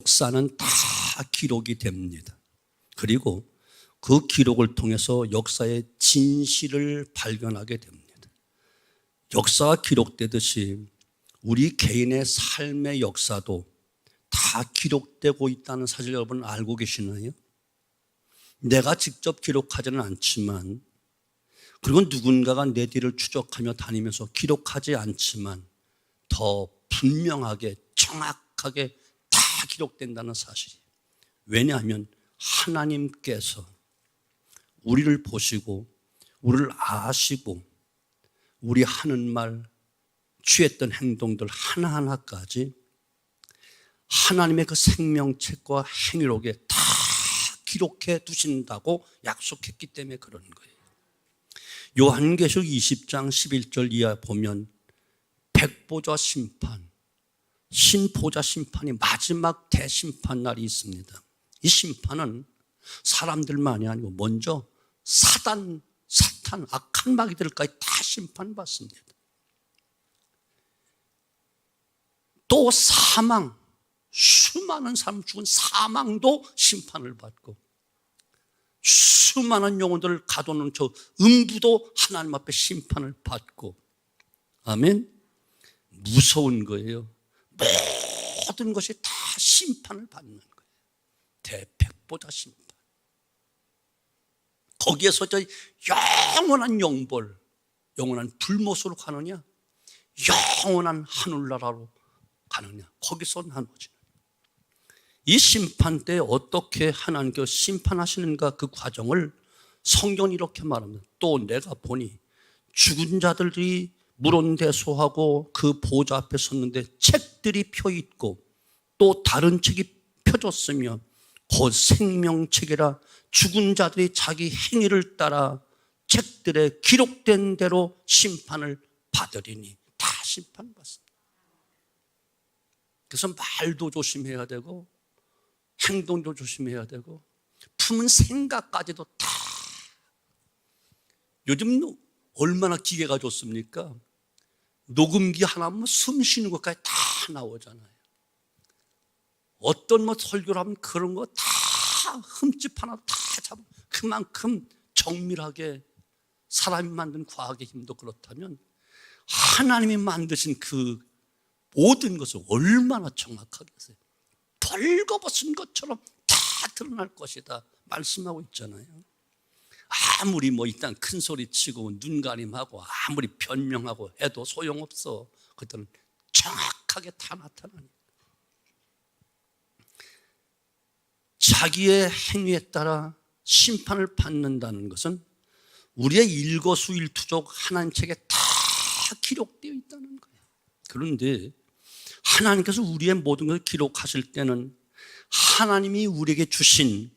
역사는 다 기록이 됩니다. 그리고 그 기록을 통해서 역사의 진실을 발견하게 됩니다. 역사가 기록되듯이 우리 개인의 삶의 역사도 다 기록되고 있다는 사실 여러분 알고 계시나요? 내가 직접 기록하지는 않지만, 그리고 누군가가 내 뒤를 추적하며 다니면서 기록하지 않지만 더 분명하게 정확하게 다 기록된다는 사실이에요. 왜냐하면 하나님께서 우리를 보시고 우리를 아시고 우리 하는 말, 취했던 행동들 하나하나까지 하나님의 그 생명책과 행위록에 다 기록해 두신다고 약속했기 때문에 그런 거예요. 요한계시록 20장 11절 이하 보면 백보자 심판, 신보자 심판이 마지막 대심판 날이 있습니다. 이 심판은 사람들만이 아니고 먼저 사탄, 악한 마귀들까지 다 심판받습니다. 또 사망, 수많은 사람 죽은 사망도 심판을 받고, 수많은 영혼들을 가둬놓은 저 음부도 하나님 앞에 심판을 받고, 아멘. 무서운 거예요. 모든 것이 다 심판을 받는 거예요. 대백보자 심판. 거기에서 저 영원한 영벌, 영원한 불못으로 가느냐, 영원한 하늘나라로 가느냐, 거기서 나눠지는. 이 심판 때 어떻게 하나님께서 심판하시는가, 그 과정을 성경은 이렇게 말합니다. 또 내가 보니 죽은 자들이 물온대소하고 그 보좌 앞에 섰는데 책들이 펴있고 또 다른 책이 펴졌으며 곧 생명책이라 죽은 자들이 자기 행위를 따라 책들에 기록된 대로 심판을 받으리니. 다 심판받습니다. 그래서 말도 조심해야 되고 행동도 조심해야 되고 품은 생각까지도 다. 요즘 얼마나 기계가 좋습니까? 녹음기 하나면 숨 쉬는 것까지 다 나오잖아요. 어떤 설교를 하면 그런 거 다 흠집 하나 다 잡아. 그만큼 정밀하게 사람이 만든 과학의 힘도 그렇다면 하나님이 만드신 그 모든 것을 얼마나 정확하게 했어요. 벌거벗은 것처럼 다 드러날 것이다 말씀하고 있잖아요. 아무리 일단 큰 소리 치고 눈가림하고 아무리 변명하고 해도 소용없어. 그들은 정확하게 다 나타나니까. 자기의 행위에 따라 심판을 받는다는 것은 우리의 일거수일투족 하나님 책에 다 기록되어 있다는 거예요. 그런데 하나님께서 우리의 모든 것을 기록하실 때는 하나님이 우리에게 주신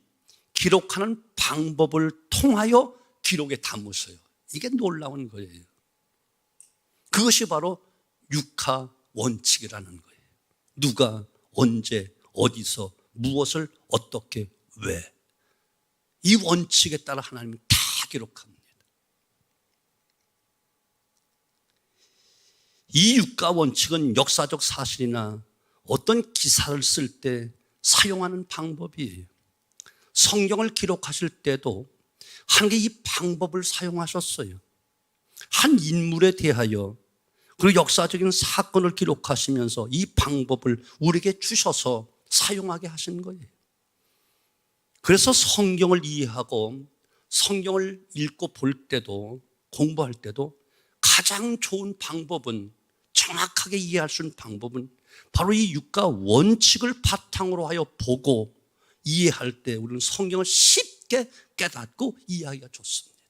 기록하는 방법을 통하여 기록에 담으세요. 이게 놀라운 거예요. 그것이 바로 육하 원칙이라는 거예요. 누가 언제 어디서 무엇을 어떻게 왜, 이 원칙에 따라 하나님이 다 기록합니다. 이 육가 원칙은 역사적 사실이나 어떤 기사를 쓸 때 사용하는 방법이에요. 성경을 기록하실 때도 하나님께 이 방법을 사용하셨어요. 한 인물에 대하여 그리고 역사적인 사건을 기록하시면서 이 방법을 우리에게 주셔서 사용하게 하신 거예요. 그래서 성경을 이해하고 성경을 읽고 볼 때도 공부할 때도 가장 좋은 방법은, 정확하게 이해할 수 있는 방법은 바로 이 육가 원칙을 바탕으로 하여 보고 이해할 때 우리는 성경을 쉽게 깨닫고 이해하기가 좋습니다.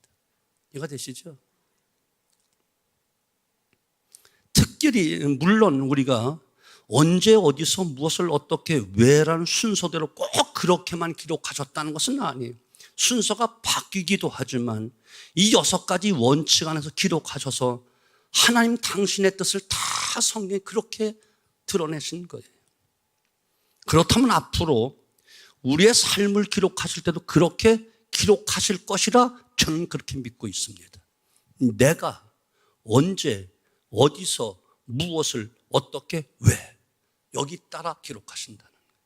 이해가 되시죠? 특별히 물론 우리가 언제 어디서 무엇을 어떻게 왜라는 순서대로 꼭 그렇게만 기록하셨다는 것은 아니에요. 순서가 바뀌기도 하지만 이 6가지 원칙 안에서 기록하셔서 하나님 당신의 뜻을 다 성경에 그렇게 드러내신 거예요. 그렇다면 앞으로 우리의 삶을 기록하실 때도 그렇게 기록하실 것이라 저는 그렇게 믿고 있습니다. 내가 언제 어디서 무엇을 어떻게 왜, 여기 따라 기록하신다는 거예요.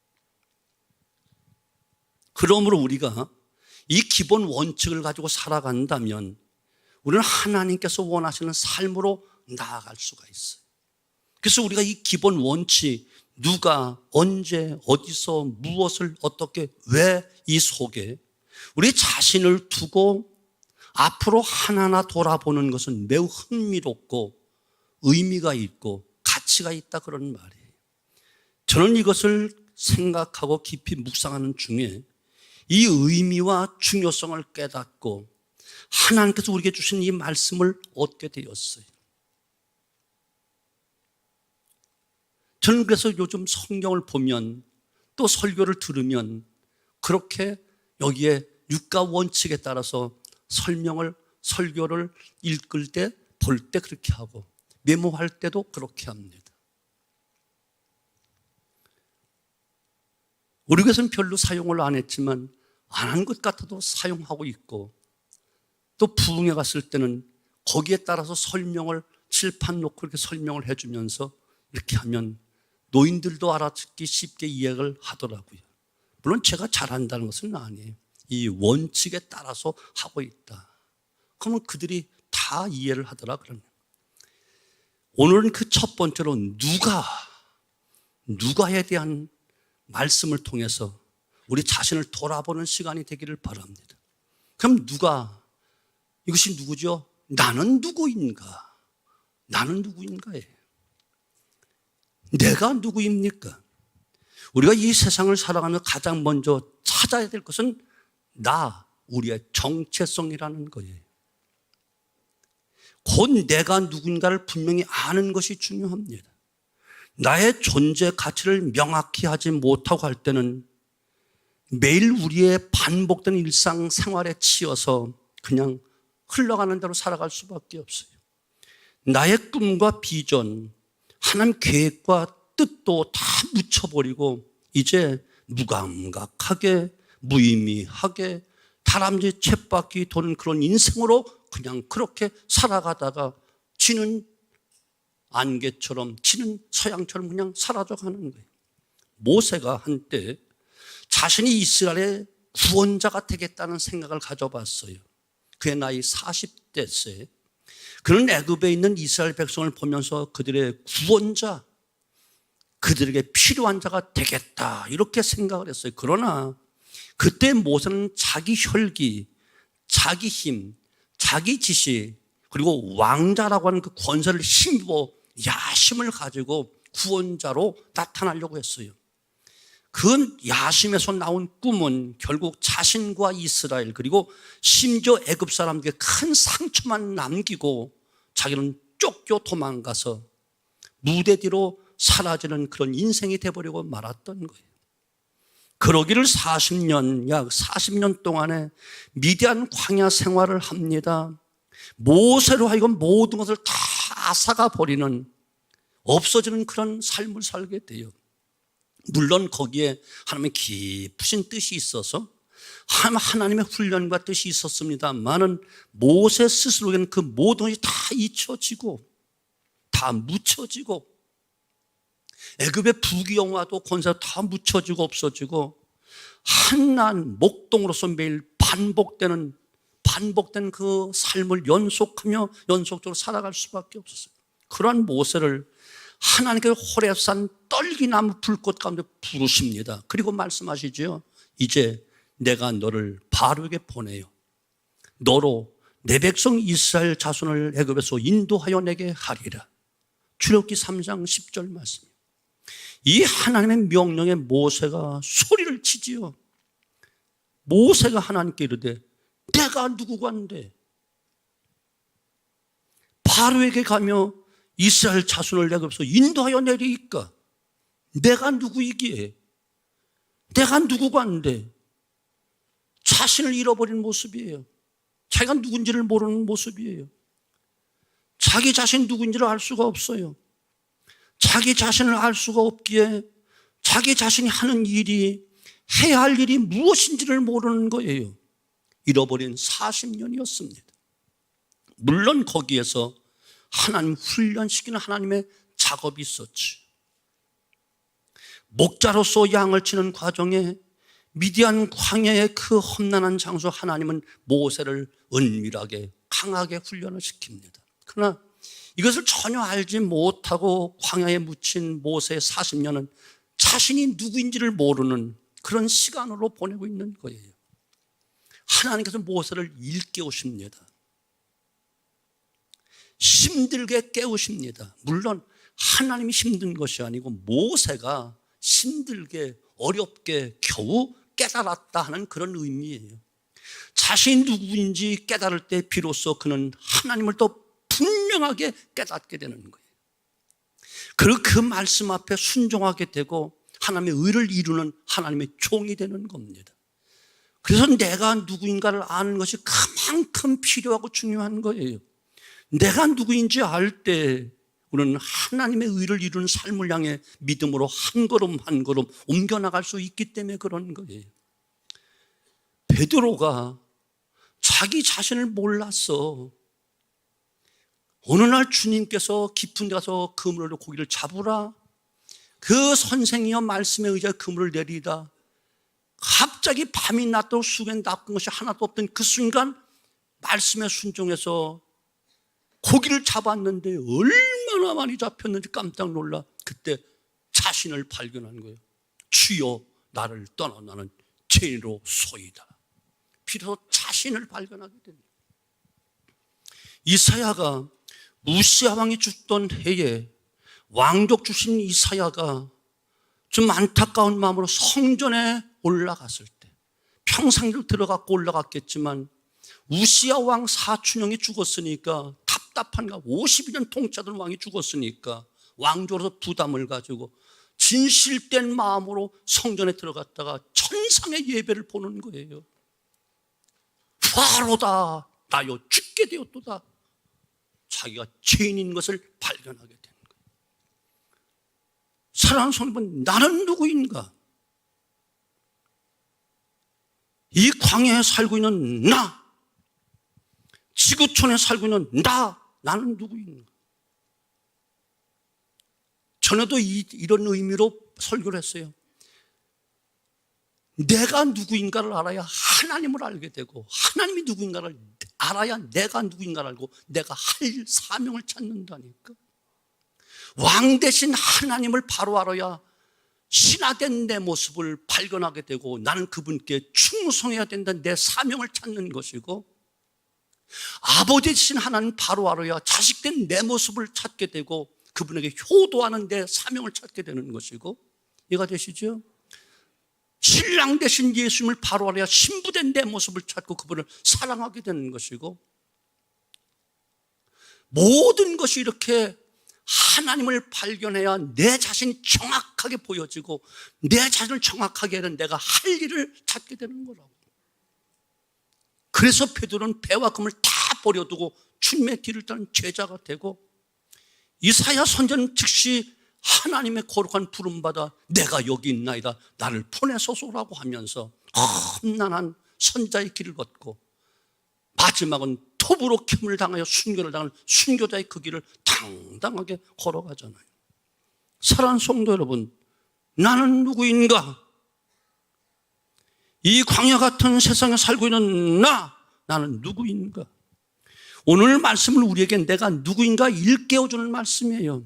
그러므로 우리가 이 기본 원칙을 가지고 살아간다면 우리는 하나님께서 원하시는 삶으로 나아갈 수가 있어요. 그래서 우리가 이 기본 원칙, 누가, 언제, 어디서, 무엇을, 어떻게, 왜 이 속에 우리 자신을 두고 앞으로 하나하나 돌아보는 것은 매우 흥미롭고 의미가 있고 가치가 있다, 그런 말이에요. 저는 이것을 생각하고 깊이 묵상하는 중에 이 의미와 중요성을 깨닫고 하나님께서 우리에게 주신 이 말씀을 얻게 되었어요. 저는 그래서 요즘 성경을 보면 또 설교를 들으면 그렇게 여기에 육가 원칙에 따라서 설교를 읽을 때, 볼 때 그렇게 하고 메모할 때도 그렇게 합니다. 우리 교회에서는 별로 사용을 안 했지만 안 한 것 같아도 사용하고 있고, 또 부흥회 갔을 때는 거기에 따라서 설명을 칠판 놓고 이렇게 설명을 해주면서 이렇게 하면 노인들도 알아듣기 쉽게 이해를 하더라고요. 물론 제가 잘한다는 것은 아니에요. 이 원칙에 따라서 하고 있다. 그러면 그들이 다 이해를 하더라 그러면. 오늘은 그 첫 번째로 누가에 대한 말씀을 통해서 우리 자신을 돌아보는 시간이 되기를 바랍니다. 그럼 이것이 누구죠? 나는 누구인가? 나는 누구인가예요. 내가 누구입니까? 우리가 이 세상을 살아가며 가장 먼저 찾아야 될 것은 우리의 정체성이라는 거예요. 곧 내가 누군가를 분명히 아는 것이 중요합니다. 나의 존재 가치를 명확히 하지 못하고 할 때는 매일 우리의 반복된 일상생활에 치여서 그냥 흘러가는 대로 살아갈 수밖에 없어요. 나의 꿈과 비전, 하나님 계획과 뜻도 다 묻혀버리고 이제 무감각하게, 무의미하게 다람쥐 쳇바퀴 도는 그런 인생으로 그냥 그렇게 살아가다가 지는 안개처럼, 지는 서양처럼 그냥 사라져가는 거예요. 모세가 한때 자신이 이스라엘의 구원자가 되겠다는 생각을 가져봤어요. 그의 나이 40대세. 그는 애굽에 있는 이스라엘 백성을 보면서 그들의 구원자, 그들에게 필요한 자가 되겠다 이렇게 생각을 했어요. 그러나 그때 모세는 자기 혈기, 자기 힘, 자기 지식, 그리고 왕자라고 하는 그 권세를 힘입어 야심을 가지고 구원자로 나타나려고 했어요. 그 야심에서 나온 꿈은 결국 자신과 이스라엘, 그리고 심지어 애굽 사람들에게 큰 상처만 남기고 자기는 쫓겨 도망가서 무대 뒤로 사라지는 그런 인생이 되어버리고 말았던 거예요. 그러기를 약 40년 동안에 미디안 광야 생활을 합니다. 모세로 하여금 모든 것을 다 앗아가 버리는, 없어지는 그런 삶을 살게 돼요. 물론 거기에 하나님의 깊으신 뜻이 있어서 하나님의 훈련과 뜻이 있었습니다만은 모세 스스로에게는 그 모든 것이 다 잊혀지고 다 묻혀지고 애굽의 부귀영화도 권세도 다 묻혀지고 없어지고 한낱 목동으로서 매일 반복된 그 삶을 연속적으로 살아갈 수밖에 없었어요. 그러한 모세를 하나님께서 호렙산 떨기나무 불꽃 가운데 부르십니다. 그리고 말씀하시죠. 이제 내가 너를 바로에게 보내요. 너로 내 백성 이스라엘 자손을 애굽에서 인도하여 내게 하리라. 출애굽기 3장 10절 말씀. 이 하나님의 명령에 모세가 소리를 치지요. 모세가 하나님께 이르되 내가 누구간데 바로에게 가며 이스라엘 자손을 애굽에서 인도하여 내리이까? 내가 누구이기에? 내가 누구간데? 자신을 잃어버린 모습이에요. 자기가 누군지를 모르는 모습이에요. 자기 자신 누군지를 알 수가 없어요. 자기 자신을 알 수가 없기에 자기 자신이 하는 일이, 해야 할 일이 무엇인지를 모르는 거예요. 잃어버린 40년이었습니다. 물론 거기에서 하나님 훈련시키는 하나님의 작업이 있었지. 목자로서 양을 치는 과정에 미디안 광야의 그 험난한 장소 하나님은 모세를 은밀하게 강하게 훈련을 시킵니다. 그러나 이것을 전혀 알지 못하고 광야에 묻힌 모세의 40년은 자신이 누구인지를 모르는 그런 시간으로 보내고 있는 거예요. 하나님께서 모세를 일깨우십니다. 힘들게 깨우십니다. 물론 하나님이 힘든 것이 아니고 모세가 힘들게 어렵게 겨우 깨달았다 하는 그런 의미예요. 자신이 누구인지 깨달을 때 비로소 그는 하나님을 더 분명하게 깨닫게 되는 거예요. 그리고 그 말씀 앞에 순종하게 되고 하나님의 의를 이루는 하나님의 종이 되는 겁니다. 그래서 내가 누구인가를 아는 것이 그만큼 필요하고 중요한 거예요. 내가 누구인지 알 때 우리는 하나님의 의를 이루는 삶을 향해 믿음으로 한 걸음 한 걸음 옮겨나갈 수 있기 때문에 그런 거예요. 베드로가 자기 자신을 몰랐어. 어느 날 주님께서 깊은 데 가서 그물로 고기를 잡으라. 그 선생이여 말씀에 의지하여 그물을 내리다. 갑자기 밤이 낮도록 수고에 낚은 것이 하나도 없던 그 순간 말씀에 순종해서 고기를 잡았는데 얼마나 많이 잡혔는지 깜짝 놀라. 그때 자신을 발견한 거예요. 주여 나를 떠나 나는 죄인으로 소이다. 비로소 자신을 발견하게 됩니다. 이사야가 우시아 왕이 죽던 해에 왕족 주신 이사야가 좀 안타까운 마음으로 성전에 올라갔을 때 평상시로 들어갔고 올라갔겠지만 우시아 왕 사춘형이 죽었으니까 답답한가 52년 통치하던 왕이 죽었으니까 왕조로서 부담을 가지고 진실된 마음으로 성전에 들어갔다가 천상의 예배를 보는 거예요. 화로다 나여 죽게 되었도다. 자기가 죄인인 것을 발견하게 되는 거예요. 사랑하는 성도분, 나는 누구인가? 이 광야에 살고 있는 나, 지구촌에 살고 있는 나는 누구인가? 전에도 이런 의미로 설교를 했어요. 내가 누구인가를 알아야 하나님을 알게 되고 하나님이 누구인가를 알아야 내가 누구인가를 알고 내가 할 사명을 찾는다니까. 왕 대신 하나님을 바로 알아야 신화된 내 모습을 발견하게 되고 나는 그분께 충성해야 된다 내 사명을 찾는 것이고, 아버지 대신 하나님 바로 알아야 자식된 내 모습을 찾게 되고 그분에게 효도하는 내 사명을 찾게 되는 것이고, 이해가 되시죠? 신랑 대신 예수님을 바로 알아야 신부된 내 모습을 찾고 그분을 사랑하게 되는 것이고, 모든 것이 이렇게 하나님을 발견해야 내 자신이 정확하게 보여지고 내 자신을 정확하게 하는 내가 할 일을 찾게 되는 거라고. 그래서 베드로는 배와 금을 다 버려두고 주님의 뒤를 따른 제자가 되고, 이사야 선지자는 즉시 하나님의 거룩한 부름받아 내가 여기 있나이다 나를 보내소서라고 하면서 험난한 선자의 길을 걷고 마지막은 톱으로 켬을 당하여 순교를 당한 순교자의 그 길을 당당하게 걸어가잖아요. 사랑하는 성도 여러분, 나는 누구인가? 이 광야 같은 세상에 살고 있는 나는 누구인가? 오늘 말씀을 우리에게 내가 누구인가 일깨워주는 말씀이에요.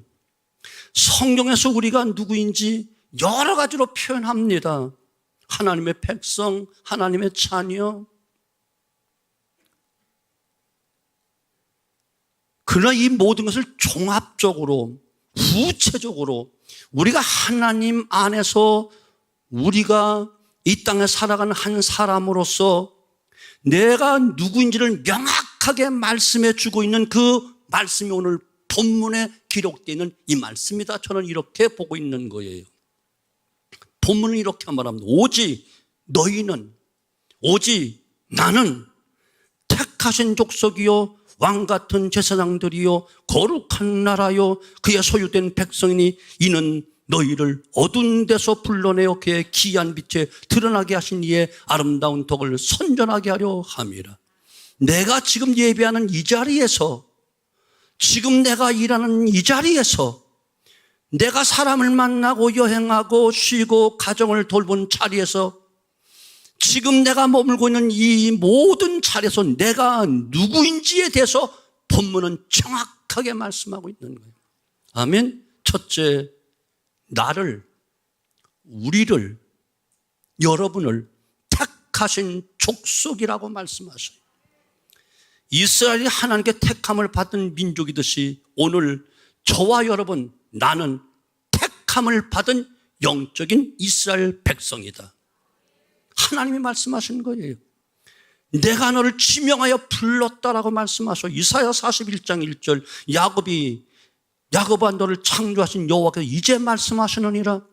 성경에서 우리가 누구인지 여러 가지로 표현합니다. 하나님의 백성, 하나님의 자녀. 그러나 이 모든 것을 종합적으로 구체적으로 우리가 하나님 안에서 우리가 이 땅에 살아가는 한 사람으로서 내가 누구인지를 명확하게 말씀해 주고 있는 그 말씀이 오늘 본문에 기록되어 있는 이 말씀이다. 저는 이렇게 보고 있는 거예요. 본문은 이렇게 말합니다. 오직 너희는, 오직 나는 택하신 족속이요 왕같은 제사장들이요 거룩한 나라요 그의 소유된 백성이니 이는 너희를 어두운 데서 불러내어 그의 기이한 빛에 드러나게 하신 이의 아름다운 덕을 선전하게 하려 함이라. 내가 지금 예배하는 이 자리에서, 지금 내가 일하는 이 자리에서, 내가 사람을 만나고 여행하고 쉬고 가정을 돌본 자리에서 지금 내가 머물고 있는 이 모든 자리에서 내가 누구인지에 대해서 본문은 정확하게 말씀하고 있는 거예요. 아멘. 첫째, 나를, 우리를, 여러분을 택하신 족속이라고 말씀하셔요. 이스라엘이 하나님께 택함을 받은 민족이듯이 오늘 저와 여러분, 나는 택함을 받은 영적인 이스라엘 백성이다. 하나님이 말씀하신 거예요. 내가 너를 지명하여 불렀다라고 말씀하셔. 이사야 41장 1절 야곱아 너를 창조하신 여호와께서 이제 말씀하시느니라.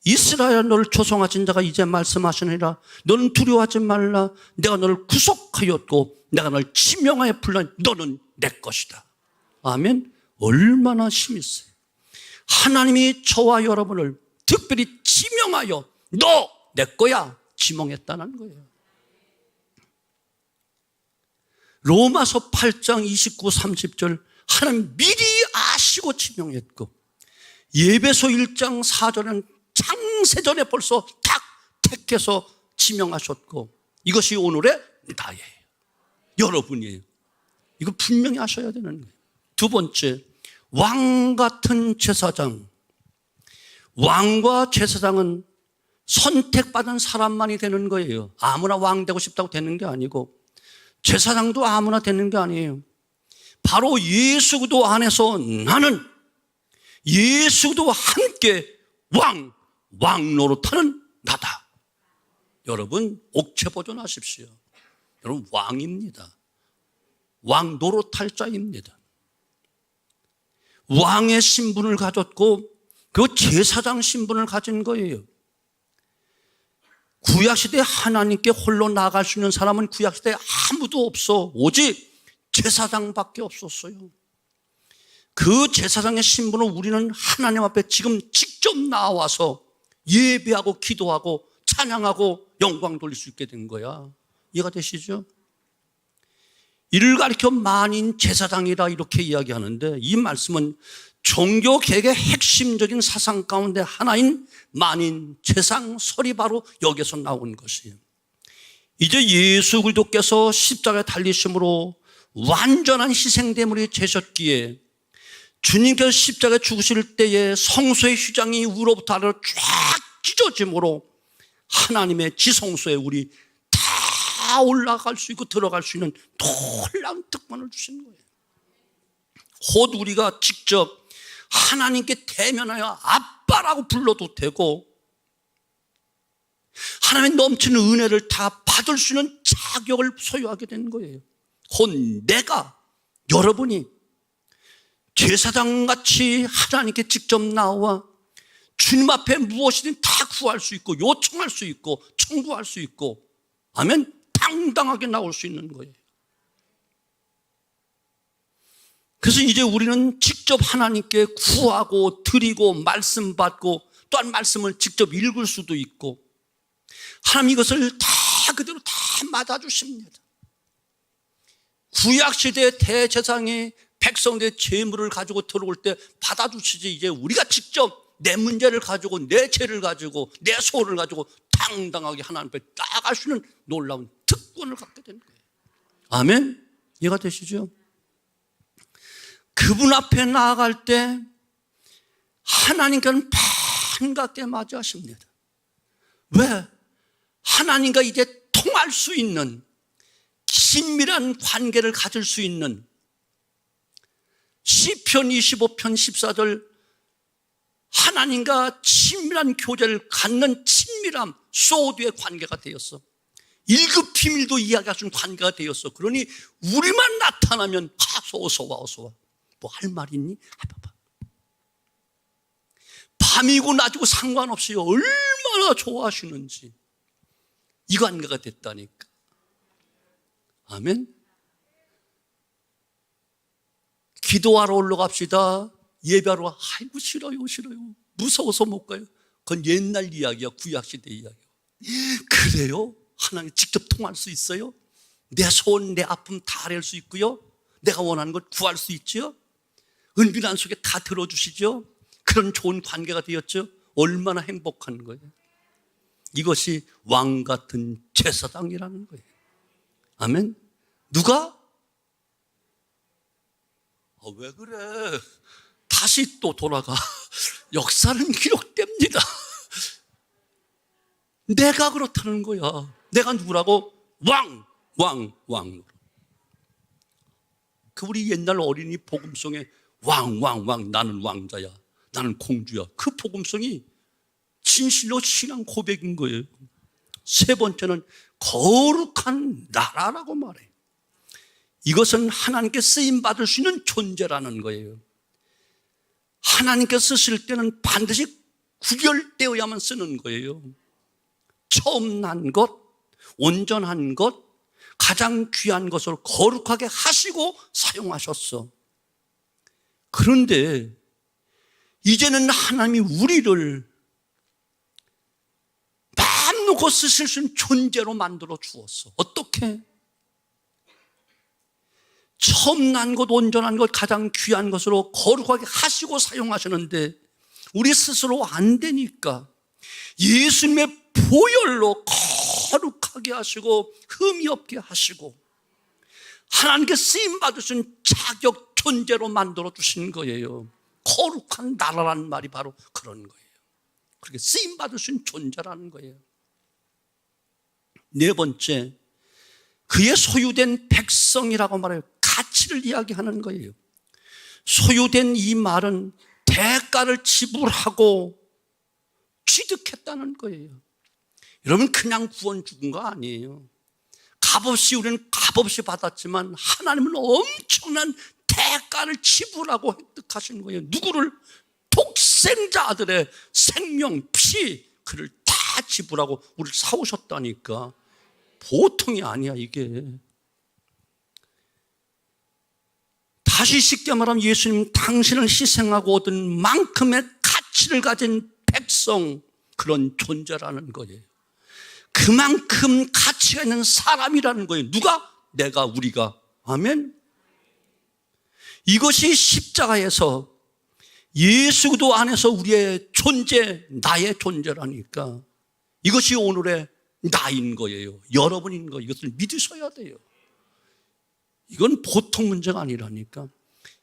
이스라엘 너를 조성하신 자가 이제 말씀하시느니라. 너는 두려워하지 말라. 내가 너를 구속하였고 내가 너를 지명하여 불렀. 너는 내 것이다. 아멘. 얼마나 힘이 있어요. 하나님이 저와 여러분을 특별히 지명하여 너 내 거야 지명했다는 거예요. 로마서 8장 29, 30절 하나님 미리 아시고 지명했고, 예배소 1장 4절은 창세전에 벌써 딱 택해서 지명하셨고, 이것이 오늘의 나예요. 여러분이에요. 이거 분명히 하셔야 되는 거예요. 두 번째, 왕 같은 제사장. 왕과 제사장은 선택받은 사람만이 되는 거예요. 아무나 왕 되고 싶다고 되는 게 아니고, 제사장도 아무나 되는 게 아니에요. 바로 예수 그리스도 안에서 나는 예수 그리스도와 함께 왕 노릇하는 나다. 여러분 옥체 보존하십시오. 여러분 왕입니다. 왕 노릇할 자입니다. 왕의 신분을 가졌고 그 제사장 신분을 가진 거예요. 구약시대에 하나님께 홀로 나아갈 수 있는 사람은 구약시대에 아무도 없어. 오직 제사장밖에 없었어요. 그 제사장의 신분을 우리는 하나님 앞에 지금 직접 나와서 예배하고 기도하고 찬양하고 영광 돌릴 수 있게 된 거야. 이해가 되시죠? 이를 가리켜 만인 제사장이라 이렇게 이야기하는데, 이 말씀은 종교개혁의 핵심적인 사상 가운데 하나인 만인 제사장설이 바로 여기서 나온 것이에요. 이제 예수 그리스도께서 십자가에 달리심으로 완전한 희생대물이 되셨기에 주님께서 십자가에 죽으실 때에 성소의 휘장이 위로부터 아래로 쫙 찢어짐으로 하나님의 지성소에 우리 다 올라갈 수 있고 들어갈 수 있는 놀라운 특권을 주신 거예요. 곧 우리가 직접 하나님께 대면하여 아빠라고 불러도 되고, 하나님의 넘치는 은혜를 다 받을 수 있는 자격을 소유하게 된 거예요. 곧 내가, 여러분이 제사장같이 하나님께 직접 나와 주님 앞에 무엇이든 다 구할 수 있고 요청할 수 있고 청구할 수 있고, 아멘, 당당하게 나올 수 있는 거예요. 그래서 이제 우리는 직접 하나님께 구하고 드리고 말씀 받고 또한 말씀을 직접 읽을 수도 있고, 하나님 이것을 다 그대로 다 맞아주십니다. 구약시대 대제사장이 백성들의 재물을 가지고 들어올 때 받아주시지, 이제 우리가 직접 내 문제를 가지고 내 죄를 가지고 내 소를 가지고 당당하게 하나님 앞에 나아갈 수 있는 놀라운 특권을 갖게 된 거예요. 아멘? 이해가 되시죠? 그분 앞에 나아갈 때 하나님께는 반갑게 맞이하십니다. 왜? 하나님과 이제 통할 수 있는 긴밀한 관계를 가질 수 있는, 시편 25편 14절 하나님과 친밀한 교제를 갖는 친밀함, 소드의 관계가 되었어. 1급 비밀도 이야기할 수 있는 관계가 되었어. 그러니 우리만 나타나면 어서 와 어서 와. 뭐 할 말 있니? 해봐봐. 밤이고 낮이고 상관없이 얼마나 좋아하시는지 이 관계가 됐다니까. 아멘. 기도하러 올라갑시다. 예배하러, 아이고 싫어요 무서워서 못 가요. 그건 옛날 이야기야. 구약시대 이야기야. 그래요? 하나님 직접 통할 수 있어요? 내 소원 내 아픔 다 알 수 있고요, 내가 원하는 걸 구할 수 있죠. 은밀한 속에 다 들어주시죠. 그런 좋은 관계가 되었죠. 얼마나 행복한 거예요. 이것이 왕 같은 제사장이라는 거예요. 아멘. 누가? 왜 그래? 다시 또 돌아가. 역사는 기록됩니다. 내가 그렇다는 거야. 내가 누구라고? 왕. 그 우리 옛날 어린이 복음송에 왕, 나는 왕자야, 나는 공주야. 그 복음송이 진실로 신앙 고백인 거예요. 세 번째는 거룩한 나라라고 말해요. 이것은 하나님께 쓰임받을 수 있는 존재라는 거예요. 하나님께 쓰실 때는 반드시 구별되어야만 쓰는 거예요. 처음 난 것, 온전한 것, 가장 귀한 것을 거룩하게 하시고 사용하셨어. 그런데 이제는 하나님이 우리를 마음 놓고 쓰실 수 있는 존재로 만들어 주었어. 어떻게? 처음 난 것, 온전한 것, 가장 귀한 것으로 거룩하게 하시고 사용하시는데 우리 스스로 안 되니까 예수님의 보혈로 거룩하게 하시고 흠이 없게 하시고 하나님께 쓰임받으신 자격 존재로 만들어 주신 거예요. 거룩한 나라라는 말이 바로 그런 거예요. 그렇게 쓰임받으신 존재라는 거예요. 네 번째, 그의 소유된 백성이라고 말해요. 가치를 이야기하는 거예요. 소유된 이 말은 대가를 지불하고 취득했다는 거예요. 여러분, 그냥 구원 죽은 거 아니에요. 우리는 값없이 받았지만 하나님은 엄청난 대가를 지불하고 획득하신 거예요. 누구를? 독생자 아들의 생명, 피, 그를 다 지불하고 우리를 사오셨다니까. 보통이 아니야 이게. 다시 쉽게 말하면 예수님 당신을 희생하고 얻은 만큼의 가치를 가진 백성, 그런 존재라는 거예요. 그만큼 가치가 있는 사람이라는 거예요. 누가? 내가, 우리가. 아멘. 이것이 십자가에서 예수 그리스도 안에서 우리의 존재, 나의 존재라니까. 이것이 오늘의 나인 거예요. 여러분인 거예요. 이것을 믿으셔야 돼요. 이건 보통 문제가 아니라니까.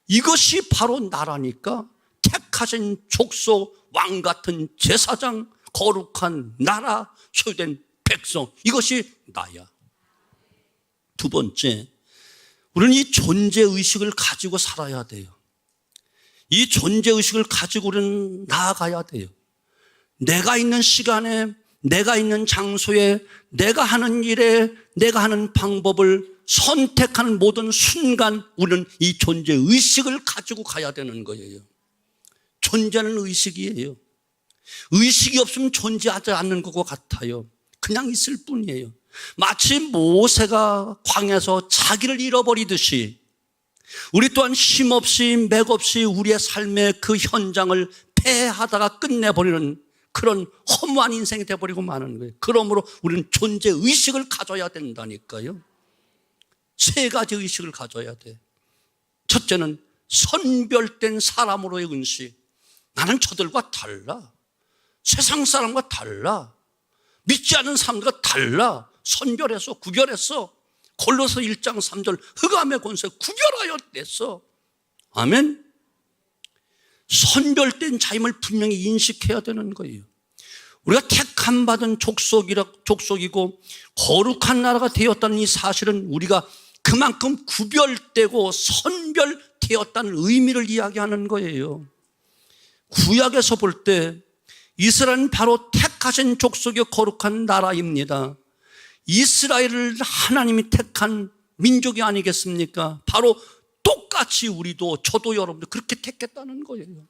이것이 바로 나라니까. 택하신 족속, 왕 같은 제사장, 거룩한 나라, 소유된 백성, 이것이 나야. 두 번째, 우리는 이 존재의식을 가지고 살아야 돼요. 이 존재의식을 가지고 우리는 나아가야 돼요. 내가 있는 시간에, 내가 있는 장소에, 내가 하는 일에, 내가 하는 방법을 선택하는 모든 순간 우리는 이 존재의식을 가지고 가야 되는 거예요. 존재는 의식이에요. 의식이 없으면 존재하지 않는 것과 같아요. 그냥 있을 뿐이에요. 마치 모세가 광야에서 자기를 잃어버리듯이 우리 또한 힘없이 맥없이 우리의 삶의 그 현장을 패하다가 끝내버리는 그런 허무한 인생이 돼버리고 마는 거예요. 그러므로 우리는 존재의식을 가져야 된다니까요. 세 가지 의식을 가져야 돼. 첫째는 선별된 사람으로의 의식. 나는 저들과 달라. 세상 사람과 달라. 믿지 않는 사람들과 달라. 선별해서 구별했어. 골로새 1장 3절 흑암의 권세 구별하여 냈어. 아멘. 선별된 자임을 분명히 인식해야 되는 거예요. 우리가 택함 받은 족속이고 거룩한 나라가 되었다는 이 사실은 우리가 그만큼 구별되고 선별되었다는 의미를 이야기하는 거예요. 구약에서 볼 때 이스라엘은 바로 택하신 족속의 거룩한 나라입니다. 이스라엘을 하나님이 택한 민족이 아니겠습니까? 바로 똑같이 우리도, 저도, 여러분도 그렇게 택했다는 거예요.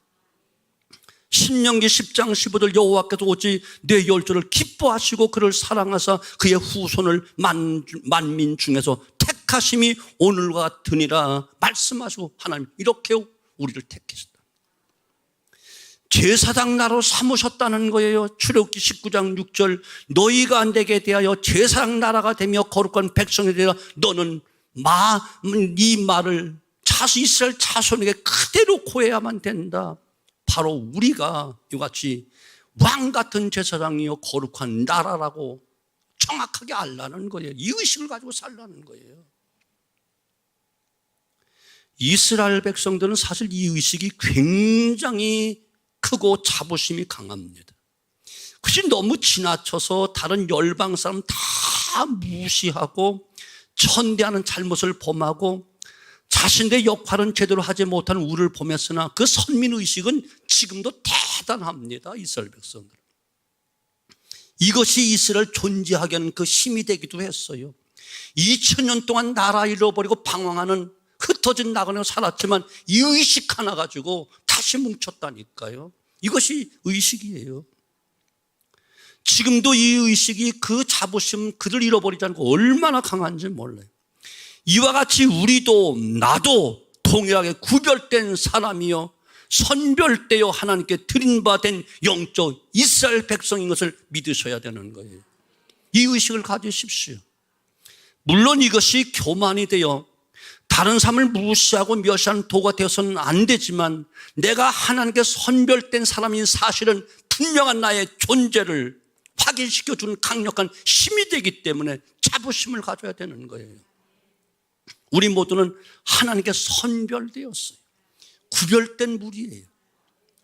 신명기 10장 15절 여호와께서 오직 내 열조를 기뻐하시고 그를 사랑하사 그의 후손을 만민 중에서 택하심이 오늘과 같으니라 말씀하시고 하나님 이렇게 우리를 택하셨다. 제사장 나라로 삼으셨다는 거예요. 출애굽기 19장 6절 너희가 내게 대하여 제사장 나라가 되며 거룩한 백성이 되라. 너는 이 말을 이스라엘 자손에게 그대로 고해야만 된다. 바로 우리가 이같이 왕 같은 제사장이요 거룩한 나라라고 정확하게 알라는 거예요. 이 의식을 가지고 살라는 거예요. 이스라엘 백성들은 사실 이 의식이 굉장히 크고 자부심이 강합니다. 그것이 너무 지나쳐서 다른 열방 사람 다 무시하고 천대하는 잘못을 범하고 자신의 역할은 제대로 하지 못하는 우리를 보면서나 그 선민의식은 지금도 대단합니다. 이스라엘 백성들. 이것이 이스라엘 존재하게 하는 그 힘이 되기도 했어요. 2000년 동안 나라 잃어버리고 방황하는 흩어진 나그네로 살았지만 이 의식 하나 가지고 다시 뭉쳤다니까요. 이것이 의식이에요. 지금도 이 의식이 그 자부심, 그를 잃어버리지 않고 얼마나 강한지 몰라요. 이와 같이 우리도 나도 동일하게 구별된 사람이요 선별되어 하나님께 드린 바 된 영적 이스라엘 백성인 것을 믿으셔야 되는 거예요. 이 의식을 가지십시오. 물론 이것이 교만이 되어 다른 사람을 무시하고 멸시하는 도가 되어서는 안 되지만 내가 하나님께 선별된 사람인 사실은 분명한 나의 존재를 확인시켜주는 강력한 힘이 되기 때문에 자부심을 가져야 되는 거예요. 우리 모두는 하나님께 선별되었어요. 구별된 무리예요.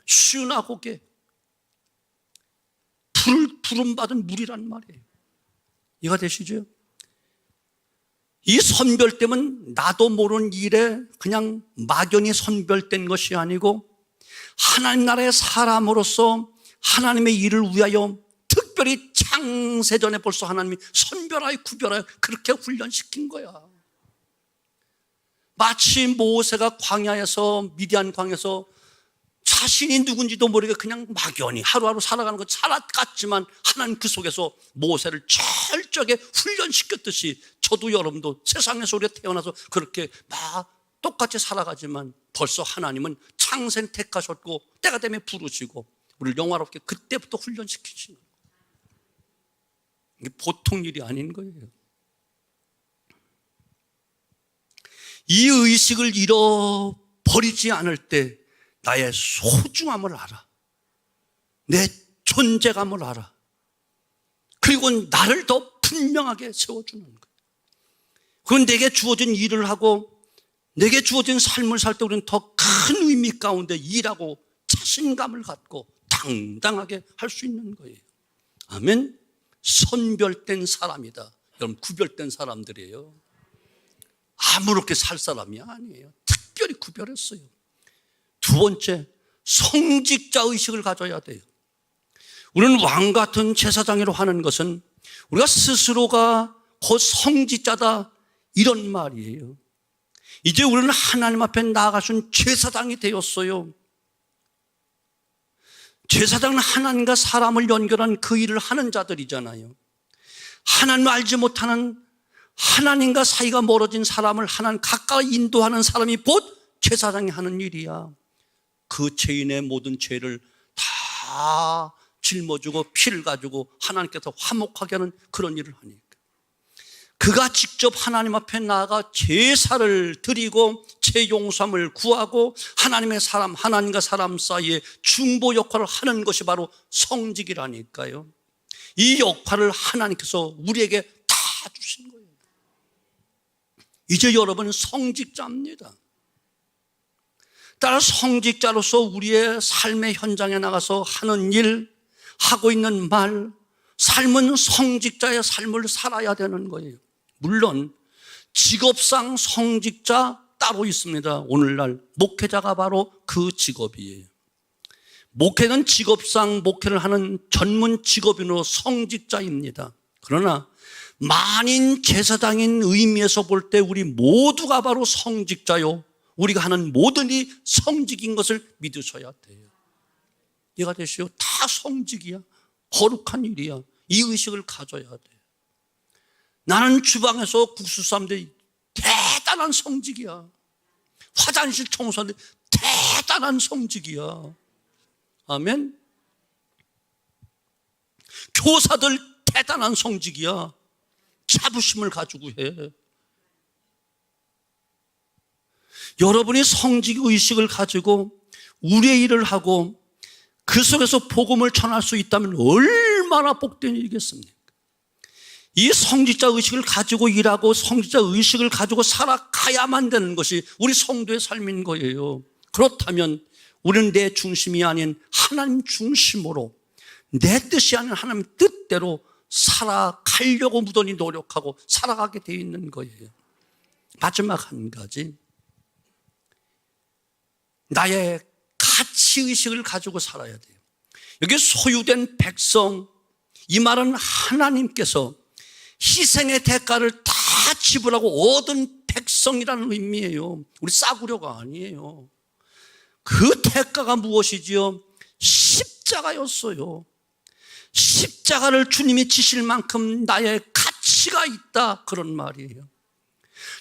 순하고게 부름받은 무리란 말이에요. 이해가 되시죠? 이 선별됨은 나도 모르는 일에 그냥 막연히 선별된 것이 아니고 하나님 나라의 사람으로서 하나님의 일을 위하여 특별히 창세전에 벌써 하나님이 선별하여 구별하여 그렇게 훈련시킨 거야. 마치 모세가 광야에서 미디안 광야에서 자신이 누군지도 모르게 그냥 막연히 하루하루 살아가는 것 살았겠지만 하나님 그 속에서 모세를 철저하게 훈련시켰듯이 저도 여러분도 세상에서 우리가 태어나서 그렇게 막 똑같이 살아가지만 벌써 하나님은 창생 택하셨고 때가 되면 부르시고 우리를 영화롭게 그때부터 훈련시키신 거예요. 이게 보통 일이 아닌 거예요. 이 의식을 잃어버리지 않을 때 나의 소중함을 알아. 내 존재감을 알아. 그리고 나를 더 분명하게 세워주는 거예요. 그건 내게 주어진 일을 하고 내게 주어진 삶을 살 때 우리는 더 큰 의미 가운데 일하고 자신감을 갖고 당당하게 할 수 있는 거예요. 아멘. 선별된 사람이다. 여러분 구별된 사람들이에요. 아무렇게 살 사람이 아니에요. 특별히 구별했어요. 두 번째, 성직자 의식을 가져야 돼요. 우리는 왕 같은 제사장이라고 하는 것은 우리가 스스로가 곧 성직자다 이런 말이에요. 이제 우리는 하나님 앞에 나아가신 제사장이 되었어요. 제사장은 하나님과 사람을 연결한 그 일을 하는 자들이잖아요. 하나님을 알지 못하는 하나님과 사이가 멀어진 사람을 하나님 가까이 인도하는 사람이 곧 제사장이 하는 일이야. 그 죄인의 모든 죄를 다 짊어지고 피를 가지고 하나님께서 화목하게 하는 그런 일을 하니까 그가 직접 하나님 앞에 나아가 제사를 드리고 죄 용서함을 구하고 하나님의 사람, 하나님과 사람 사이에 중보 역할을 하는 것이 바로 성직이라니까요. 이 역할을 하나님께서 우리에게 다 주신 거예요. 이제 여러분은 성직자입니다. 따라 성직자로서 우리의 삶의 현장에 나가서 하는 일, 하고 있는 말, 삶은 성직자의 삶을 살아야 되는 거예요. 물론 직업상 성직자 따로 있습니다. 오늘날 목회자가 바로 그 직업이에요. 목회는 직업상 목회를 하는 전문 직업인으로 성직자입니다. 그러나 만인 제사장인 의미에서 볼 때 우리 모두가 바로 성직자요. 우리가 하는 모든 일이 성직인 것을 믿으셔야 돼요. 이해가 되시오? 다 성직이야. 거룩한 일이야. 이 의식을 가져야 돼요. 나는 주방에서 국수 삶는데 대단한 성직이야. 화장실 청소하는데 대단한 성직이야. 아멘. 교사들 대단한 성직이야. 자부심을 가지고 해. 여러분이 성직 의식을 가지고 우리의 일을 하고 그 속에서 복음을 전할 수 있다면 얼마나 복된 일이겠습니까? 이 성직자 의식을 가지고 일하고 성직자 의식을 가지고 살아가야만 되는 것이 우리 성도의 삶인 거예요. 그렇다면 우리는 내 중심이 아닌 하나님 중심으로, 내 뜻이 아닌 하나님 뜻대로 살아가려고 무던히 노력하고 살아가게 되어 있는 거예요. 마지막 한 가지, 나의 가치의식을 가지고 살아야 돼요. 여기 소유된 백성, 이 말은 하나님께서 희생의 대가를 다 지불하고 얻은 백성이라는 의미예요. 우리 싸구려가 아니에요. 그 대가가 무엇이지요? 십자가였어요. 십자가를 주님이 지실 만큼 나의 가치가 있다, 그런 말이에요.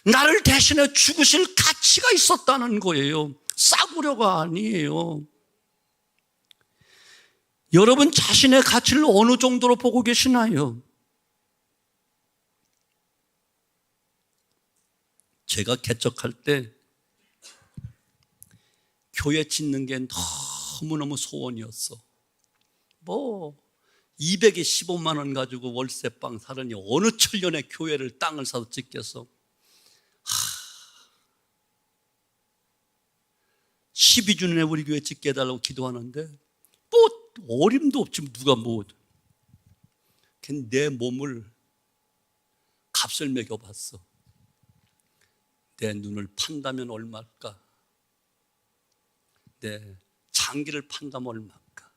나를 대신해 죽으실 가치가 있었다는 거예요. 싸구려가 아니에요. 여러분 자신의 가치를 어느 정도로 보고 계시나요? 제가 개척할 때 교회 짓는 게 너무너무 소원이었어. 200에 15만 원 가지고 월세방 사느니 어느 천년에 교회를 땅을 사서 짓겠어. 12주년에 우리 교회 짓게 해달라고 기도하는데 어림도 없지 누가 내 몸을 값을 매겨봤어. 내 눈을 판다면 얼마일까? 내 장기를 판다면 얼마일까?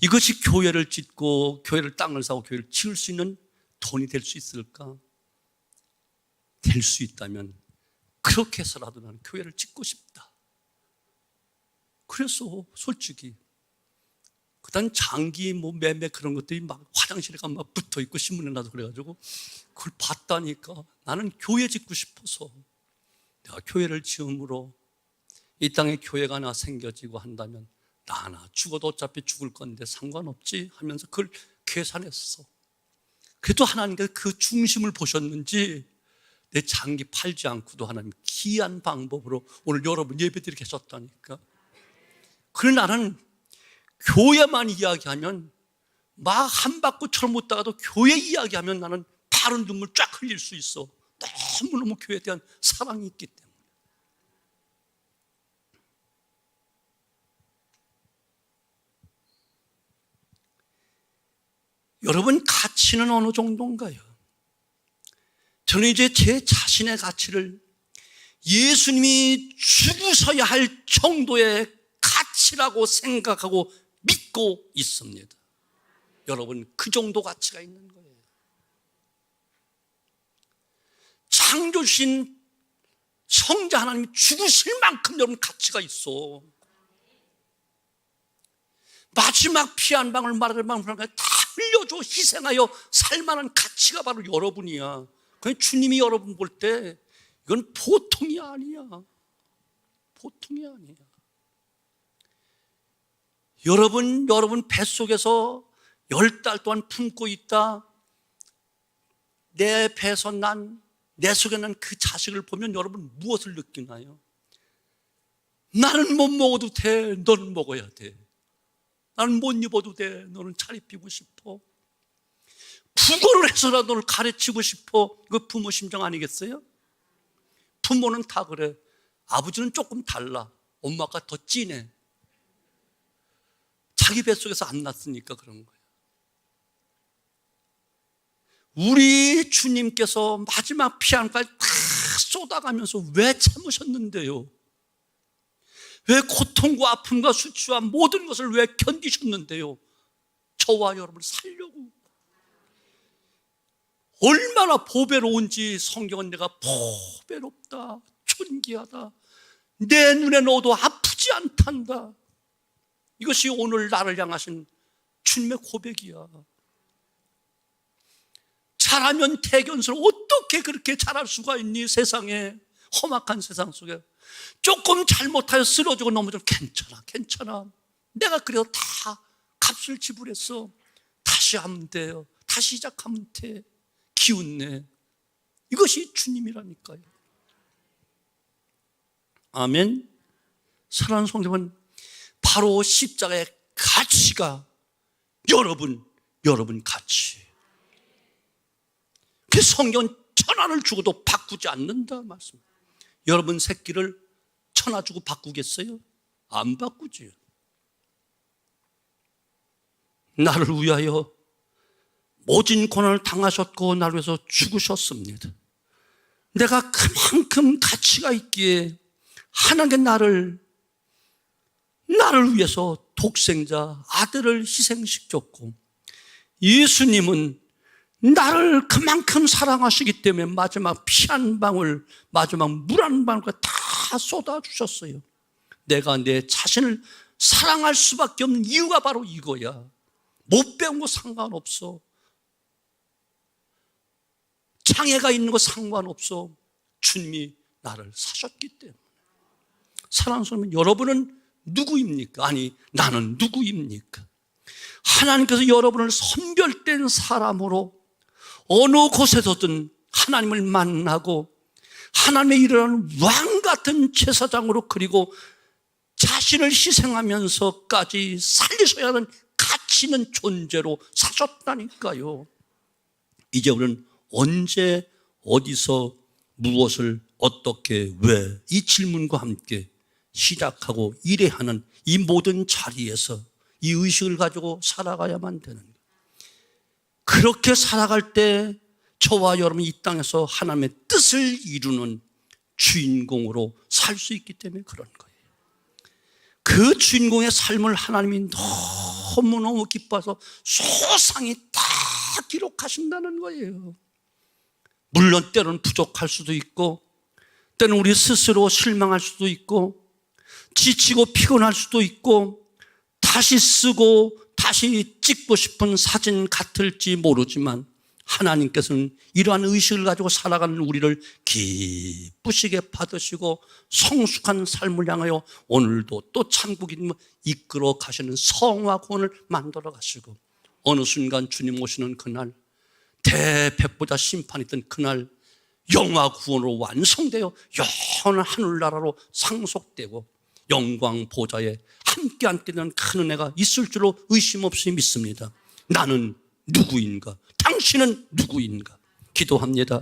이것이 교회를 짓고 교회를 땅을 사고 교회를 지을 수 있는 돈이 될 수 있을까? 될 수 있다면 그렇게 해서라도 나는 교회를 짓고 싶다. 그래서 솔직히 그다음 장기 매매 그런 것들이 막 화장실에 가면 막 붙어 있고 신문에 나도 그래가지고 그걸 봤다니까 나는 교회 짓고 싶어서 내가 교회를 지음으로 이 땅에 교회가 하나 생겨지고 한다면 나 하나 죽어도 어차피 죽을 건데 상관없지 하면서 그걸 계산했어. 그래도 하나님께서 그 중심을 보셨는지 내 장기 팔지 않고도 하나님 귀한 방법으로 오늘 여러분 예배드리게 하셨다니까. 그래 나는 교회만 이야기하면 막 한 바퀴처럼 못 다가도 교회 이야기하면 나는 바른 눈물 쫙 흘릴 수 있어. 너무너무 교회에 대한 사랑이 있기 때문에. 여러분 가치는 어느 정도인가요? 저는 이제 제 자신의 가치를 예수님이 죽으셔야 할 정도의 가치라고 생각하고 믿고 있습니다. 여러분 그 정도 가치가 있는 거예요. 창조주신 성자 하나님이 죽으실 만큼 여러분 가치가 있어. 마지막 피 한 방울 마를 방울 다 흘려줘 희생하여 살만한 가치가 바로 여러분이야. 그냥 주님이 여러분 볼 때 이건 보통이 아니야. 보통이 아니야. 여러분 뱃속에서 10달 동안 품고 있다. 내 배에서 내 속에 난 그 자식을 보면 여러분 무엇을 느끼나요? 나는 못 먹어도 돼. 너는 먹어야 돼. 나는 못 입어도 돼. 너는 잘 입히고 싶어. 부고를 해서라도 너를 가르치고 싶어. 이거 부모 심정 아니겠어요? 부모는 다 그래. 아버지는 조금 달라. 엄마가 더 진해. 자기 뱃속에서 안 났으니까 그런 거예요. 우리 주님께서 마지막 피 한 방울 다 쏟아가면서 왜 참으셨는데요? 왜 고통과 아픔과 수치와 모든 것을 왜 견디셨는데요? 저와 여러분을 살려고. 얼마나 보배로운지 성경은 내가 보배롭다, 존귀하다, 내 눈에 넣어도 아프지 않단다. 이것이 오늘 나를 향하신 주님의 고백이야. 잘하면 태견스러워. 어떻게 그렇게 잘할 수가 있니? 세상에, 험악한 세상 속에. 조금 잘못하여 쓰러지고 넘어져도 괜찮아. 내가 그래도 다 값을 지불했어. 다시 하면 돼요. 다시 시작하면 돼. 기운내. 이것이 주님이라니까요. 아멘. 사랑하는 성도분, 바로 십자가의 가치가 여러분 가치. 그 성경은 천하를 주고도 바꾸지 않는다 말씀. 여러분 새끼를 천하 주고 바꾸겠어요? 안 바꾸지요. 나를 위하여 모진 고난을 당하셨고 나를 위해서 죽으셨습니다. 내가 그만큼 가치가 있기에 하나님께 나를 위해서 독생자 아들을 희생시켰고, 예수님은 나를 그만큼 사랑하시기 때문에 마지막 피 한 방울, 마지막 물 한 방울 다 쏟아주셨어요. 내가 내 자신을 사랑할 수밖에 없는 이유가 바로 이거야. 못 배운 거 상관없어. 장애가 있는 거 상관없어. 주님이 나를 사셨기 때문에. 사랑하는 사람은 여러분은 누구입니까? 아니, 나는 누구입니까? 하나님께서 여러분을 선별된 사람으로 어느 곳에서든 하나님을 만나고 하나님의 일을 왕 같은 제사장으로, 그리고 자신을 희생하면서까지 살리셔야 하는 가치 있는 존재로 사셨다니까요. 이제 우리는 언제, 어디서, 무엇을, 어떻게, 왜, 이 질문과 함께 시작하고 일해야 하는 이 모든 자리에서 이 의식을 가지고 살아가야만 되는 거예요. 그렇게 살아갈 때 저와 여러분이 이 땅에서 하나님의 뜻을 이루는 주인공으로 살 수 있기 때문에 그런 거예요. 그 주인공의 삶을 하나님이 너무너무 기뻐서 소상히 다 기록하신다는 거예요. 물론 때로는 부족할 수도 있고, 때로는 우리 스스로 실망할 수도 있고, 지치고 피곤할 수도 있고, 다시 쓰고 다시 찍고 싶은 사진 같을지 모르지만 하나님께서는 이러한 의식을 가지고 살아가는 우리를 기쁘시게 받으시고 성숙한 삶을 향하여 오늘도 또 천국인 이끌어 가시는 성화 구원을 만들어 가시고, 어느 순간 주님 오시는 그날, 대백보자 심판이 있던 그날 영화 구원으로 완성되어 영원한 하늘나라로 상속되고 영광 보좌에 함께 앉게 되는 큰 은혜가 있을 줄로 의심 없이 믿습니다. 나는 누구인가? 당신은 누구인가? 기도합니다.